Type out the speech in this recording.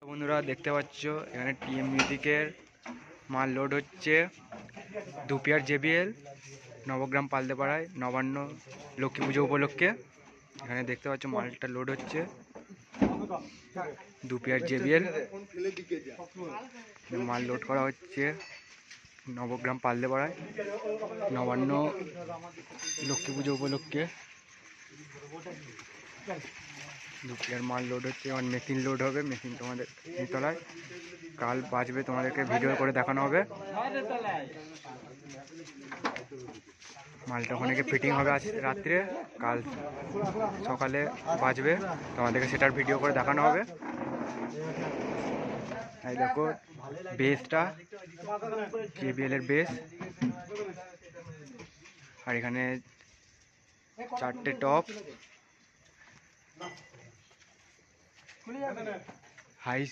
বন্ধুরা দেখতে পাচ্ছ এখানে টিএম মিউজিকের মাল লোড হচ্ছে দুপিয়ার জেবিএল নবগ্রাম পালদেপাড়ায় নবান্ন লক্ষ্মী পুজো উপলক্ষে। এখানে দেখতে পাচ্ছ মালটা লোড হচ্ছে দুপিয়ার জেবিএল মাল লোড করা হচ্ছে নবগ্রাম পালদেপাড়ায় নবান্ন লক্ষ্মী পুজো উপলক্ষে। দুপিয়ার মাল লোড হচ্ছে, আমার মেশিন লোড হবে, মেশিন তোমাদের তলায় কাল বাজবে, তোমাদেরকে ভিডিও করে দেখানো হবে। মালটা ওখানে ফিটিং হবে আজ রাত্রে, কাল সকালে বাজবে, তোমাদেরকে সেটার ভিডিও করে দেখানো হবে। এই দেখো বেসটা জেবিএল এর বেস, আর এখানে 4টে টপ, হাই